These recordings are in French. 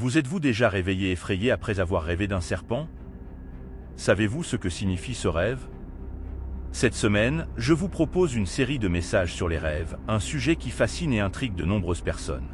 Vous êtes-vous déjà réveillé effrayé après avoir rêvé d'un serpent? Savez-vous ce que signifie ce rêve? Cette semaine, je vous propose une série de messages sur les rêves, un sujet qui fascine et intrigue de nombreuses personnes.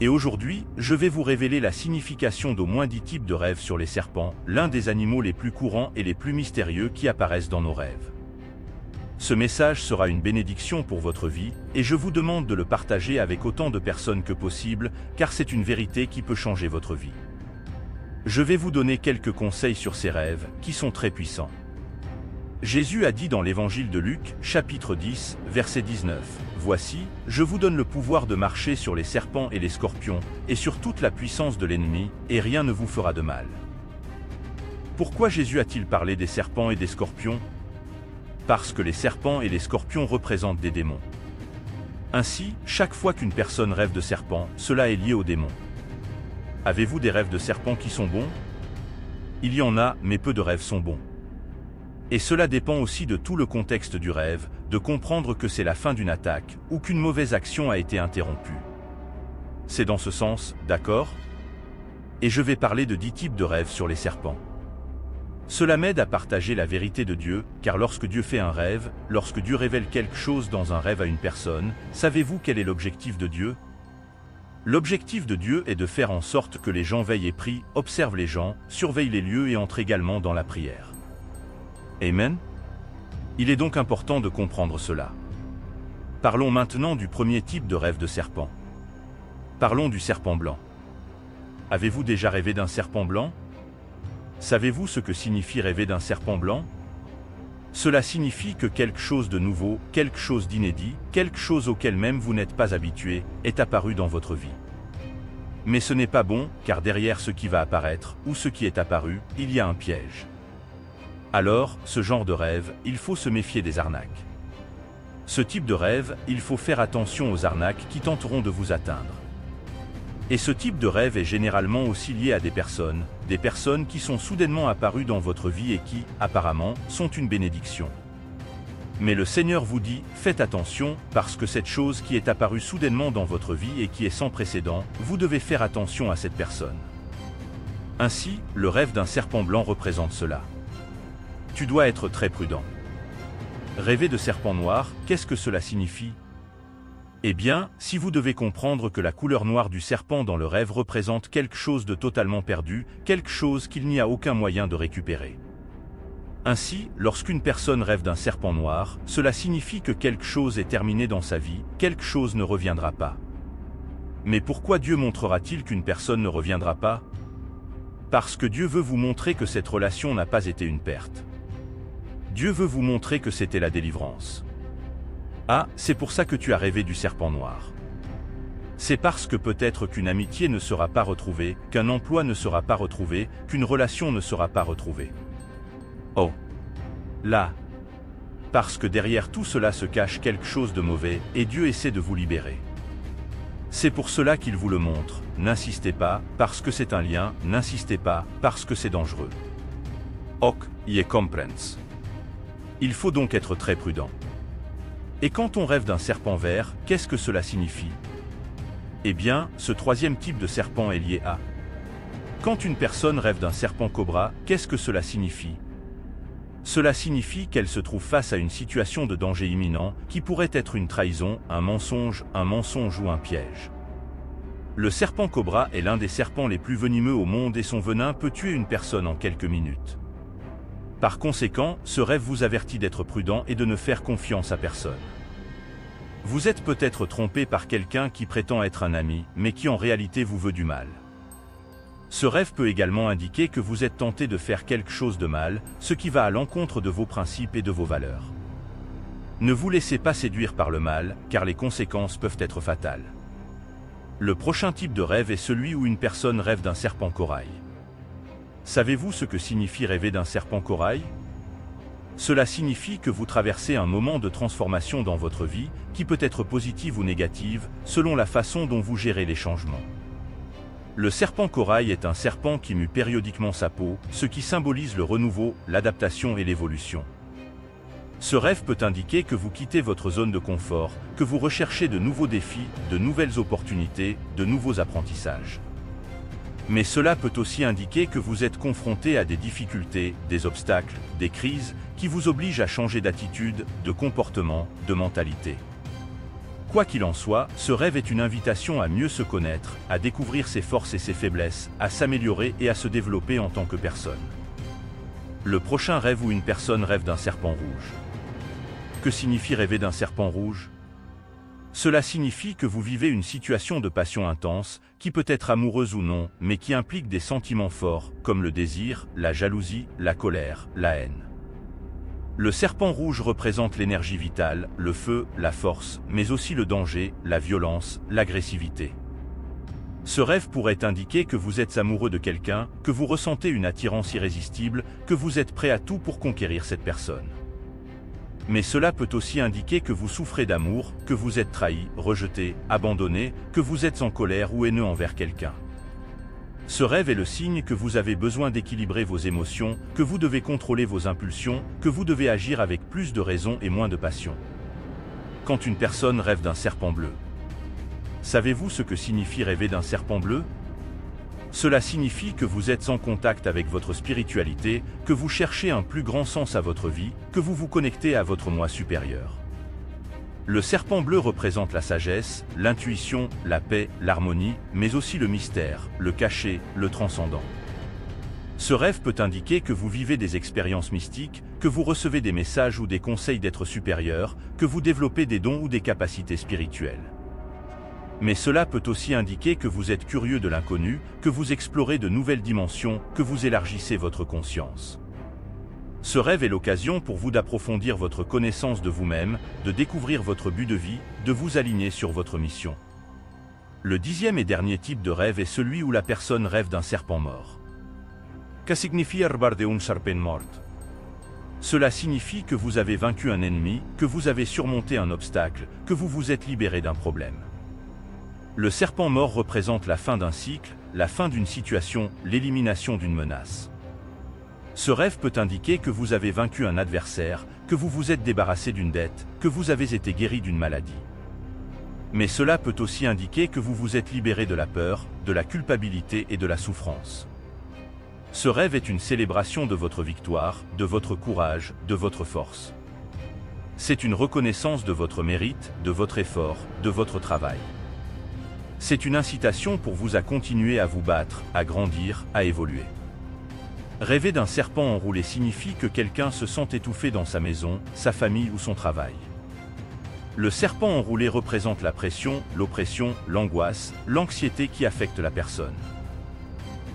Et aujourd'hui, je vais vous révéler la signification d'au moins 10 types de rêves sur les serpents, l'un des animaux les plus courants et les plus mystérieux qui apparaissent dans nos rêves. Ce message sera une bénédiction pour votre vie, et je vous demande de le partager avec autant de personnes que possible, car c'est une vérité qui peut changer votre vie. Je vais vous donner quelques conseils sur ces rêves, qui sont très puissants. Jésus a dit dans l'évangile de Luc, chapitre 10, verset 19, « Voici, je vous donne le pouvoir de marcher sur les serpents et les scorpions, et sur toute la puissance de l'ennemi, et rien ne vous fera de mal. » Pourquoi Jésus a-t-il parlé des serpents et des scorpions? Parce que les serpents et les scorpions représentent des démons. Ainsi, chaque fois qu'une personne rêve de serpent, cela est lié aux démons. Avez-vous des rêves de serpents qui sont bons? Il y en a, mais peu de rêves sont bons. Et cela dépend aussi de tout le contexte du rêve, de comprendre que c'est la fin d'une attaque, ou qu'une mauvaise action a été interrompue. C'est dans ce sens, d'accord? Et je vais parler de 10 types de rêves sur les serpents. Cela m'aide à partager la vérité de Dieu, car lorsque Dieu fait un rêve, lorsque Dieu révèle quelque chose dans un rêve à une personne, savez-vous quel est l'objectif de Dieu? L'objectif de Dieu est de faire en sorte que les gens veillent et prient, observent les gens, surveillent les lieux et entrent également dans la prière. Amen. Il est donc important de comprendre cela. Parlons maintenant du premier type de rêve de serpent. Parlons du serpent blanc. Avez-vous déjà rêvé d'un serpent blanc? Savez-vous ce que signifie rêver d'un serpent blanc? Cela signifie que quelque chose de nouveau, quelque chose d'inédit, quelque chose auquel même vous n'êtes pas habitué, est apparu dans votre vie. Mais ce n'est pas bon, car derrière ce qui va apparaître, ou ce qui est apparu, il y a un piège. Alors, ce genre de rêve, il faut se méfier des arnaques. Ce type de rêve, il faut faire attention aux arnaques qui tenteront de vous atteindre. Et ce type de rêve est généralement aussi lié à des personnes qui sont soudainement apparues dans votre vie et qui, apparemment, sont une bénédiction. Mais le Seigneur vous dit, faites attention, parce que cette chose qui est apparue soudainement dans votre vie et qui est sans précédent, vous devez faire attention à cette personne. Ainsi, le rêve d'un serpent blanc représente cela. Tu dois être très prudent. Rêver de serpent noir, qu'est-ce que cela signifie? Eh bien, si vous devez comprendre que la couleur noire du serpent dans le rêve représente quelque chose de totalement perdu, quelque chose qu'il n'y a aucun moyen de récupérer. Ainsi, lorsqu'une personne rêve d'un serpent noir, cela signifie que quelque chose est terminé dans sa vie, quelque chose ne reviendra pas. Mais pourquoi Dieu montrera-t-il qu'une personne ne reviendra pas? Parce que Dieu veut vous montrer que cette relation n'a pas été une perte. Dieu veut vous montrer que c'était la délivrance. Ah, c'est pour ça que tu as rêvé du serpent noir. C'est parce que peut-être qu'une amitié ne sera pas retrouvée, qu'un emploi ne sera pas retrouvé, qu'une relation ne sera pas retrouvée. Oh! Là! Parce que derrière tout cela se cache quelque chose de mauvais, et Dieu essaie de vous libérer. C'est pour cela qu'il vous le montre, n'insistez pas, parce que c'est un lien, n'insistez pas, parce que c'est dangereux. Ok, y comprends. Il faut donc être très prudent. Et quand on rêve d'un serpent vert, qu'est-ce que cela signifie? Eh bien, ce troisième type de serpent est lié à... Quand une personne rêve d'un serpent cobra, qu'est-ce que cela signifie? Cela signifie qu'elle se trouve face à une situation de danger imminent, qui pourrait être une trahison, un mensonge ou un piège. Le serpent cobra est l'un des serpents les plus venimeux au monde et son venin peut tuer une personne en quelques minutes. Par conséquent, ce rêve vous avertit d'être prudent et de ne faire confiance à personne. Vous êtes peut-être trompé par quelqu'un qui prétend être un ami, mais qui en réalité vous veut du mal. Ce rêve peut également indiquer que vous êtes tenté de faire quelque chose de mal, ce qui va à l'encontre de vos principes et de vos valeurs. Ne vous laissez pas séduire par le mal, car les conséquences peuvent être fatales. Le prochain type de rêve est celui où une personne rêve d'un serpent corail. Savez-vous ce que signifie rêver d'un serpent corail? Cela signifie que vous traversez un moment de transformation dans votre vie, qui peut être positive ou négative, selon la façon dont vous gérez les changements. Le serpent corail est un serpent qui mue périodiquement sa peau, ce qui symbolise le renouveau, l'adaptation et l'évolution. Ce rêve peut indiquer que vous quittez votre zone de confort, que vous recherchez de nouveaux défis, de nouvelles opportunités, de nouveaux apprentissages. Mais cela peut aussi indiquer que vous êtes confronté à des difficultés, des obstacles, des crises, qui vous obligent à changer d'attitude, de comportement, de mentalité. Quoi qu'il en soit, ce rêve est une invitation à mieux se connaître, à découvrir ses forces et ses faiblesses, à s'améliorer et à se développer en tant que personne. Le prochain rêve où une personne rêve d'un serpent rouge. Que signifie rêver d'un serpent rouge? Cela signifie que vous vivez une situation de passion intense, qui peut être amoureuse ou non, mais qui implique des sentiments forts, comme le désir, la jalousie, la colère, la haine. Le serpent rouge représente l'énergie vitale, le feu, la force, mais aussi le danger, la violence, l'agressivité. Ce rêve pourrait indiquer que vous êtes amoureux de quelqu'un, que vous ressentez une attirance irrésistible, que vous êtes prêt à tout pour conquérir cette personne. Mais cela peut aussi indiquer que vous souffrez d'amour, que vous êtes trahi, rejeté, abandonné, que vous êtes en colère ou haineux envers quelqu'un. Ce rêve est le signe que vous avez besoin d'équilibrer vos émotions, que vous devez contrôler vos impulsions, que vous devez agir avec plus de raison et moins de passion. Quand une personne rêve d'un serpent bleu. Savez-vous ce que signifie rêver d'un serpent bleu? Cela signifie que vous êtes en contact avec votre spiritualité, que vous cherchez un plus grand sens à votre vie, que vous vous connectez à votre moi supérieur. Le serpent bleu représente la sagesse, l'intuition, la paix, l'harmonie, mais aussi le mystère, le caché, le transcendant. Ce rêve peut indiquer que vous vivez des expériences mystiques, que vous recevez des messages ou des conseils d'êtres supérieurs, que vous développez des dons ou des capacités spirituelles. Mais cela peut aussi indiquer que vous êtes curieux de l'inconnu, que vous explorez de nouvelles dimensions, que vous élargissez votre conscience. Ce rêve est l'occasion pour vous d'approfondir votre connaissance de vous-même, de découvrir votre but de vie, de vous aligner sur votre mission. Le 10e et dernier type de rêve est celui où la personne rêve d'un serpent mort. Que signifie rêver d'un serpent mort? Cela signifie que vous avez vaincu un ennemi, que vous avez surmonté un obstacle, que vous vous êtes libéré d'un problème. Le serpent mort représente la fin d'un cycle, la fin d'une situation, l'élimination d'une menace. Ce rêve peut indiquer que vous avez vaincu un adversaire, que vous vous êtes débarrassé d'une dette, que vous avez été guéri d'une maladie. Mais cela peut aussi indiquer que vous vous êtes libéré de la peur, de la culpabilité et de la souffrance. Ce rêve est une célébration de votre victoire, de votre courage, de votre force. C'est une reconnaissance de votre mérite, de votre effort, de votre travail. C'est une incitation pour vous à continuer à vous battre, à grandir, à évoluer. Rêver d'un serpent enroulé signifie que quelqu'un se sent étouffé dans sa maison, sa famille ou son travail. Le serpent enroulé représente la pression, l'oppression, l'angoisse, l'anxiété qui affectent la personne.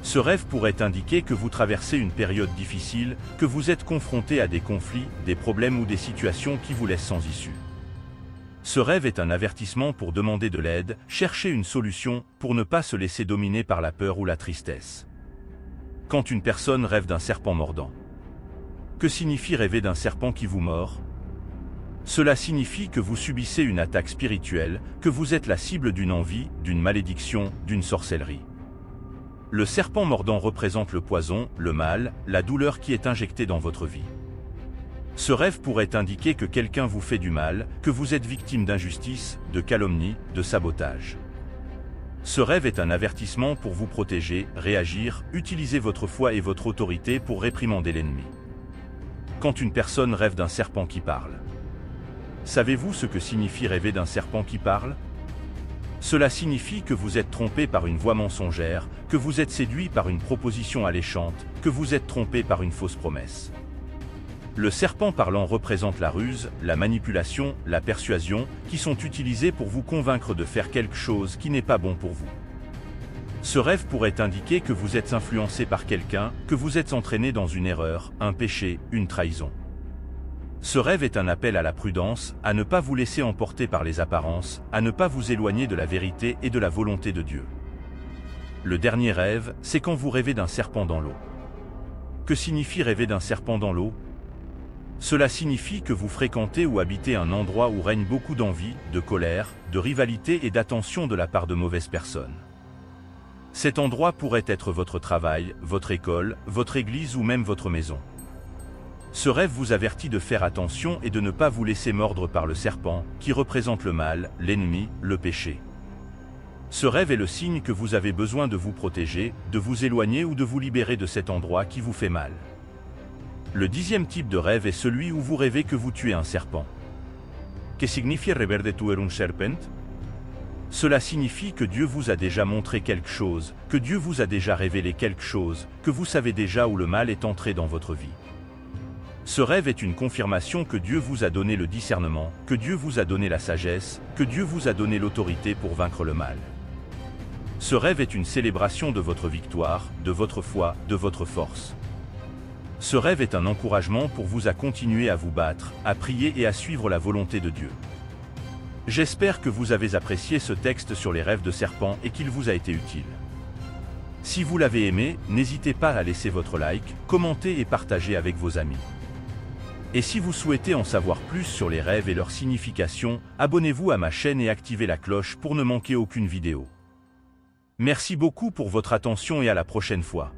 Ce rêve pourrait indiquer que vous traversez une période difficile, que vous êtes confronté à des conflits, des problèmes ou des situations qui vous laissent sans issue. Ce rêve est un avertissement pour demander de l'aide, chercher une solution, pour ne pas se laisser dominer par la peur ou la tristesse. Quand une personne rêve d'un serpent mordant. Que signifie rêver d'un serpent qui vous mord? Cela signifie que vous subissez une attaque spirituelle, que vous êtes la cible d'une envie, d'une malédiction, d'une sorcellerie. Le serpent mordant représente le poison, le mal, la douleur qui est injectée dans votre vie. Ce rêve pourrait indiquer que quelqu'un vous fait du mal, que vous êtes victime d'injustice, de calomnie, de sabotage. Ce rêve est un avertissement pour vous protéger, réagir, utiliser votre foi et votre autorité pour réprimander l'ennemi. Quand une personne rêve d'un serpent qui parle. Savez-vous ce que signifie rêver d'un serpent qui parle? Cela signifie que vous êtes trompé par une voix mensongère, que vous êtes séduit par une proposition alléchante, que vous êtes trompé par une fausse promesse. Le serpent parlant représente la ruse, la manipulation, la persuasion, qui sont utilisées pour vous convaincre de faire quelque chose qui n'est pas bon pour vous. Ce rêve pourrait indiquer que vous êtes influencé par quelqu'un, que vous êtes entraîné dans une erreur, un péché, une trahison. Ce rêve est un appel à la prudence, à ne pas vous laisser emporter par les apparences, à ne pas vous éloigner de la vérité et de la volonté de Dieu. Le dernier rêve, c'est quand vous rêvez d'un serpent dans l'eau. Que signifie rêver d'un serpent dans l'eau? Cela signifie que vous fréquentez ou habitez un endroit où règne beaucoup d'envie, de colère, de rivalité et d'attention de la part de mauvaises personnes. Cet endroit pourrait être votre travail, votre école, votre église ou même votre maison. Ce rêve vous avertit de faire attention et de ne pas vous laisser mordre par le serpent, qui représente le mal, l'ennemi, le péché. Ce rêve est le signe que vous avez besoin de vous protéger, de vous éloigner ou de vous libérer de cet endroit qui vous fait mal. Le 10e type de rêve est celui où vous rêvez que vous tuez un serpent. Que signifie rêver de tuer un serpent? Cela signifie que Dieu vous a déjà montré quelque chose, que Dieu vous a déjà révélé quelque chose, que vous savez déjà où le mal est entré dans votre vie. Ce rêve est une confirmation que Dieu vous a donné le discernement, que Dieu vous a donné la sagesse, que Dieu vous a donné l'autorité pour vaincre le mal. Ce rêve est une célébration de votre victoire, de votre foi, de votre force. Ce rêve est un encouragement pour vous à continuer à vous battre, à prier et à suivre la volonté de Dieu. J'espère que vous avez apprécié ce texte sur les rêves de serpents et qu'il vous a été utile. Si vous l'avez aimé, n'hésitez pas à laisser votre like, commenter et partager avec vos amis. Et si vous souhaitez en savoir plus sur les rêves et leur signification, abonnez-vous à ma chaîne et activez la cloche pour ne manquer aucune vidéo. Merci beaucoup pour votre attention et à la prochaine fois.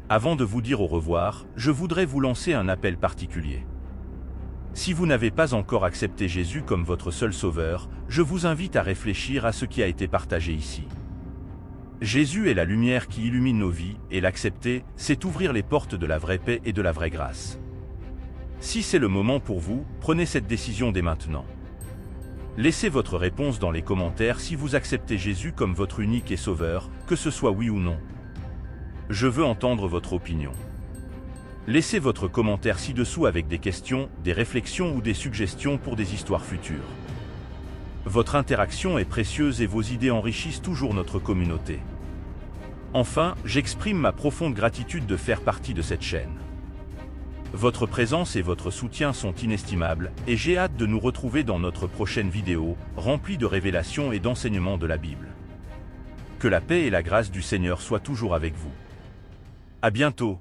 Avant de vous dire au revoir, je voudrais vous lancer un appel particulier. Si vous n'avez pas encore accepté Jésus comme votre seul sauveur, je vous invite à réfléchir à ce qui a été partagé ici. Jésus est la lumière qui illumine nos vies, et l'accepter, c'est ouvrir les portes de la vraie paix et de la vraie grâce. Si c'est le moment pour vous, prenez cette décision dès maintenant. Laissez votre réponse dans les commentaires si vous acceptez Jésus comme votre unique et sauveur, que ce soit oui ou non. Je veux entendre votre opinion. Laissez votre commentaire ci-dessous avec des questions, des réflexions ou des suggestions pour des histoires futures. Votre interaction est précieuse et vos idées enrichissent toujours notre communauté. Enfin, j'exprime ma profonde gratitude de faire partie de cette chaîne. Votre présence et votre soutien sont inestimables, et j'ai hâte de nous retrouver dans notre prochaine vidéo, remplie de révélations et d'enseignements de la Bible. Que la paix et la grâce du Seigneur soient toujours avec vous. À bientôt.